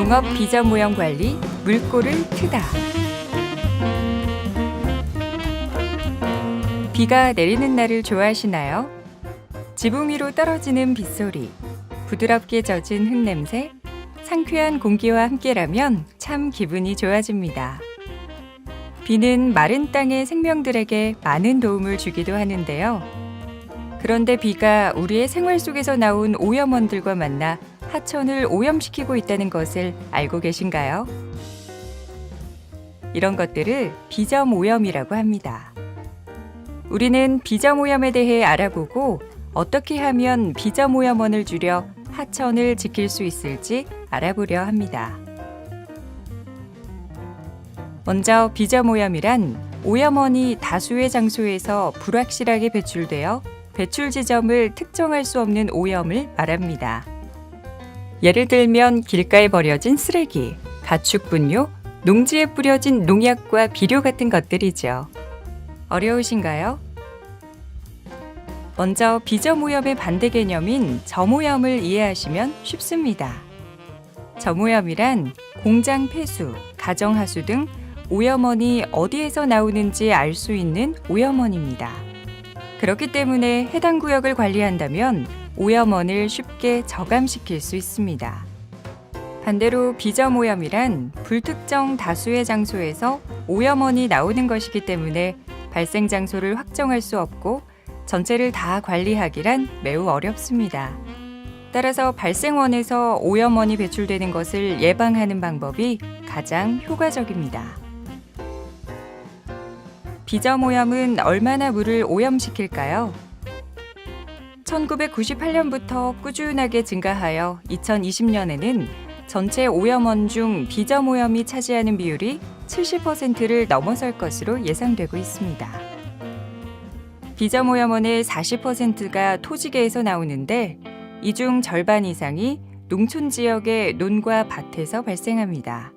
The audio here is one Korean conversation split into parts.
농업 비점 오염 관리, 물꼬를 트다. 비가 내리는 날을 좋아하시나요? 지붕 위로 떨어지는 빗소리, 부드럽게 젖은 흙냄새, 상쾌한 공기와 함께라면 참 기분이 좋아집니다. 비는 마른 땅의 생명들에게 많은 도움을 주기도 하는데요. 그런데 비가 우리의 생활 속에서 나온 오염원들과 만나 하천을 오염시키고 있다는 것을 알고 계신가요? 이런 것들을 비점 오염이라고 합니다. 우리는 비점 오염에 대해 알아보고 어떻게 하면 비점 오염원을 줄여 하천을 지킬 수 있을지 알아보려 합니다. 먼저 비점 오염이란 오염원이 다수의 장소에서 불확실하게 배출되어 배출 지점을 특정할 수 없는 오염을 말합니다. 예를 들면 길가에 버려진 쓰레기, 가축 분뇨, 농지에 뿌려진 농약과 비료 같은 것들이죠. 어려우신가요? 먼저 비점 오염의 반대 개념인 점 오염을 이해하시면 쉽습니다. 점 오염이란 공장 폐수, 가정 하수 등 오염원이 어디에서 나오는지 알 수 있는 오염원입니다. 그렇기 때문에 해당 구역을 관리한다면 오염원을 쉽게 저감시킬 수 있습니다. 반대로 비점 오염이란 불특정 다수의 장소에서 오염원이 나오는 것이기 때문에 발생 장소를 확정할 수 없고 전체를 다 관리하기란 매우 어렵습니다. 따라서 발생원에서 오염원이 배출되는 것을 예방하는 방법이 가장 효과적입니다. 비점 오염은 얼마나 물을 오염시킬까요? 1998년부터 꾸준하게 증가하여 2020년에는 전체 오염원 중 비점 오염이 차지하는 비율이 70%를 넘어설 것으로 예상되고 있습니다. 비점 오염원의 40%가 토지계에서 나오는데 이 중 절반 이상이 농촌 지역의 논과 밭에서 발생합니다.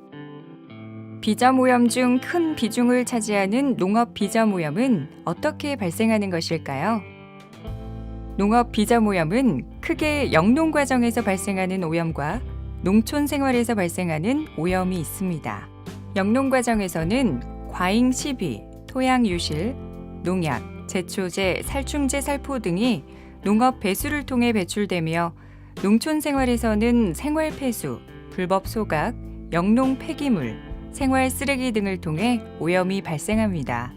비점 오염 중 큰 비중을 차지하는 농업 비점 오염은 어떻게 발생하는 것일까요? 농업 비점 오염은 크게 영농 과정에서 발생하는 오염과 농촌 생활에서 발생하는 오염이 있습니다. 영농 과정에서는 과잉 시비, 토양 유실, 농약, 제초제, 살충제, 살포 등이 농업 배수를 통해 배출되며 농촌 생활에서는 생활 폐수, 불법 소각, 영농 폐기물, 생활 쓰레기 등을 통해 오염이 발생합니다.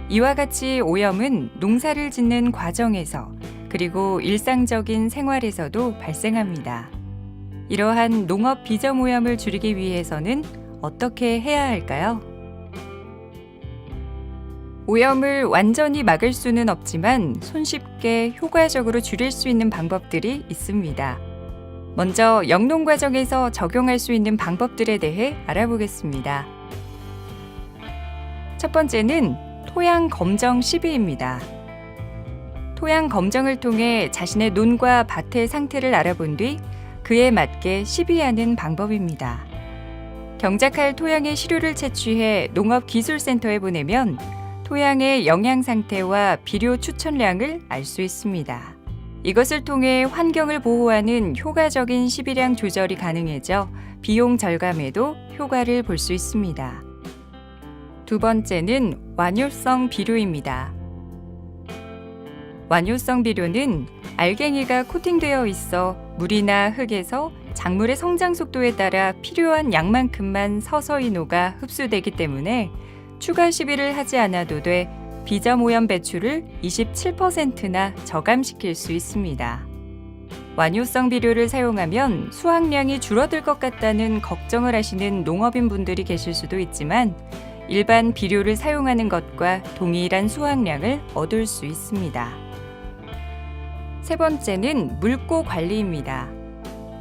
이와 같이 오염은 농사를 짓는 과정에서 그리고 일상적인 생활에서도 발생합니다. 이러한 농업 비점 오염을 줄이기 위해서는 어떻게 해야 할까요? 오염을 완전히 막을 수는 없지만 손쉽게 효과적으로 줄일 수 있는 방법들이 있습니다. 먼저 영농 과정에서 적용할 수 있는 방법들에 대해 알아보겠습니다. 첫 번째는 토양 검정 시비입니다. 토양 검정을 통해 자신의 논과 밭의 상태를 알아본 뒤 그에 맞게 시비하는 방법입니다. 경작할 토양의 시료를 채취해 농업기술센터에 보내면 토양의 영양 상태와 비료 추천량을 알 수 있습니다. 이것을 통해 환경을 보호하는 효과적인 시비량 조절이 가능해져 비용 절감에도 효과를 볼 수 있습니다. 두 번째는 완효성 비료입니다. 완효성 비료는 알갱이가 코팅되어 있어 물이나 흙에서 작물의 성장 속도에 따라 필요한 양만큼만 서서히 녹아 흡수되기 때문에 추가 시비를 하지 않아도 돼 비점 오염 배출을 27%나 저감시킬 수 있습니다. 완효성 비료를 사용하면 수확량이 줄어들 것 같다는 걱정을 하시는 농업인분들이 계실 수도 있지만 일반 비료를 사용하는 것과 동일한 수확량을 얻을 수 있습니다. 세 번째는 물꼬 관리입니다.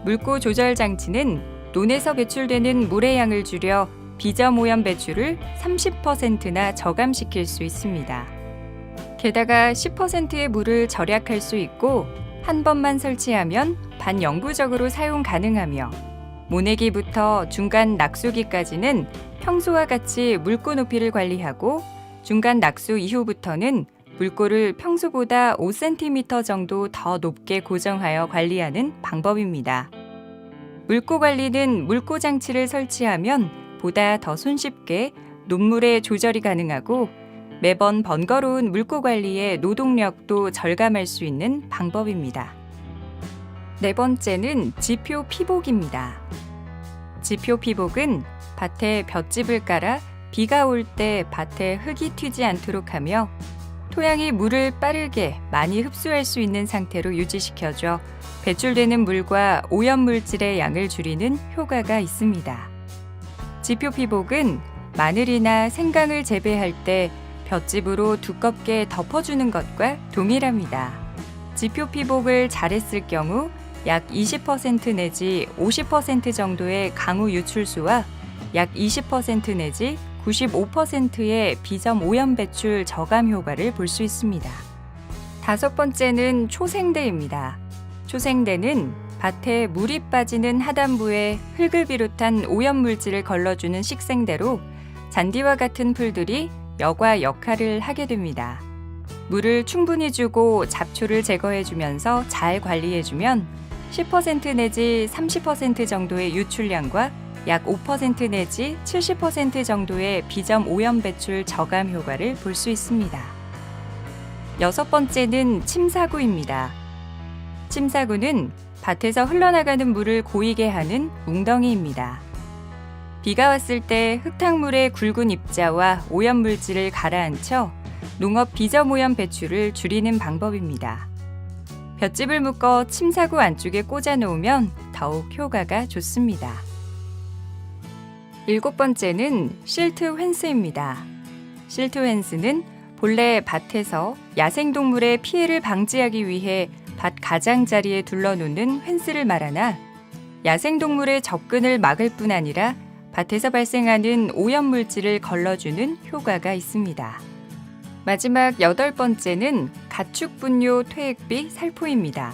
물꼬 조절 장치는 논에서 배출되는 물의 양을 줄여 비점 오염 배출을 30%나 저감시킬 수 있습니다. 게다가 10%의 물을 절약할 수 있고 한 번만 설치하면 반영구적으로 사용 가능하며 모내기부터 중간 낙수기까지는 평소와 같이 물꼬 높이를 관리하고 중간 낙수 이후부터는 물꼬를 평소보다 5cm 정도 더 높게 고정하여 관리하는 방법입니다. 물고 관리는 물고 장치를 설치하면 보다 더 손쉽게 논물의 조절이 가능하고 매번 번거로운 물고 관리의 노동력도 절감할 수 있는 방법입니다. 네 번째는 지표 피복입니다. 지표 피복은 밭에 볏짚을 깔아 비가 올 때 밭에 흙이 튀지 않도록 하며 토양이 물을 빠르게 많이 흡수할 수 있는 상태로 유지시켜줘 배출되는 물과 오염물질의 양을 줄이는 효과가 있습니다. 지표 피복은 마늘이나 생강을 재배할 때 볏짚으로 두껍게 덮어주는 것과 동일합니다. 지표 피복을 잘했을 경우 약 20% 내지 50% 정도의 강우 유출수와 약 20% 내지 95%의 비점 오염 배출 저감 효과를 볼 수 있습니다. 다섯 번째는 초생대입니다. 초생대는 밭에 물이 빠지는 하단부에 흙을 비롯한 오염물질을 걸러주는 식생대로 잔디와 같은 풀들이 여과 역할을 하게 됩니다. 물을 충분히 주고 잡초를 제거해주면서 잘 관리해주면 10% 내지 30% 정도의 유출량과 약 5% 내지 70% 정도의 비점 오염 배출 저감 효과를 볼 수 있습니다. 여섯 번째는 침사구입니다. 침사구는 밭에서 흘러나가는 물을 고이게 하는 웅덩이입니다. 비가 왔을 때 흙탕물의 굵은 입자와 오염물질을 가라앉혀 농업 비점 오염 배출을 줄이는 방법입니다. 볏짚을 묶어 침사구 안쪽에 꽂아 놓으면 더욱 효과가 좋습니다. 일곱 번째는 실트 펜스입니다. 실트 펜스는 본래 밭에서 야생동물의 피해를 방지하기 위해 밭 가장자리에 둘러놓는 펜스를 말하나 야생동물의 접근을 막을 뿐 아니라 밭에서 발생하는 오염물질을 걸러주는 효과가 있습니다. 마지막 여덟 번째는 가축분뇨 퇴액비 살포입니다.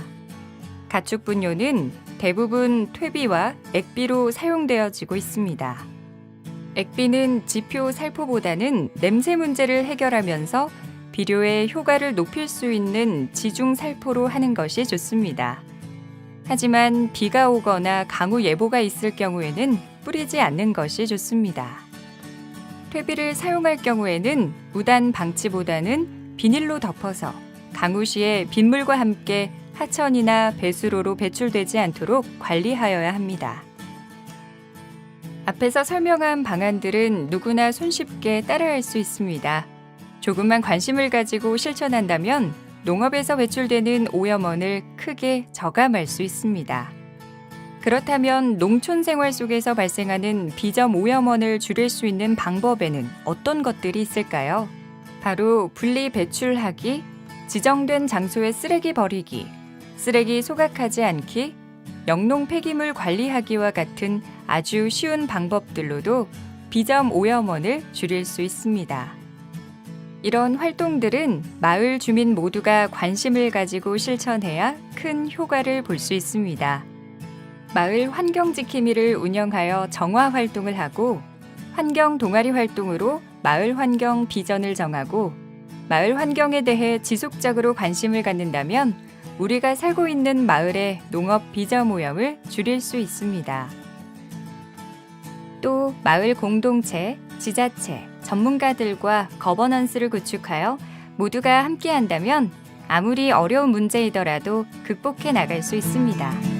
가축분뇨는 대부분 퇴비와 액비로 사용되어지고 있습니다. 액비는 지표 살포보다는 냄새 문제를 해결하면서 비료의 효과를 높일 수 있는 지중 살포로 하는 것이 좋습니다. 하지만 비가 오거나 강우 예보가 있을 경우에는 뿌리지 않는 것이 좋습니다. 퇴비를 사용할 경우에는 무단 방치보다는 비닐로 덮어서 강우 시에 빗물과 함께 하천이나 배수로로 배출되지 않도록 관리하여야 합니다. 앞에서 설명한 방안들은 누구나 손쉽게 따라할 수 있습니다. 조금만 관심을 가지고 실천한다면 농업에서 배출되는 오염원을 크게 저감할 수 있습니다. 그렇다면 농촌 생활 속에서 발생하는 비점 오염원을 줄일 수 있는 방법에는 어떤 것들이 있을까요? 바로 분리 배출하기, 지정된 장소에 쓰레기 버리기, 쓰레기 소각하지 않기, 영농 폐기물 관리하기와 같은 아주 쉬운 방법들로도 비점 오염원을 줄일 수 있습니다. 이런 활동들은 마을 주민 모두가 관심을 가지고 실천해야 큰 효과를 볼 수 있습니다. 마을 환경지킴이를 운영하여 정화 활동을 하고 환경 동아리 활동으로 마을 환경 비전을 정하고 마을 환경에 대해 지속적으로 관심을 갖는다면 우리가 살고 있는 마을의 농업 비점 오염을 줄일 수 있습니다. 또 마을 공동체, 지자체, 전문가들과 거버넌스를 구축하여 모두가 함께한다면 아무리 어려운 문제이더라도 극복해 나갈 수 있습니다.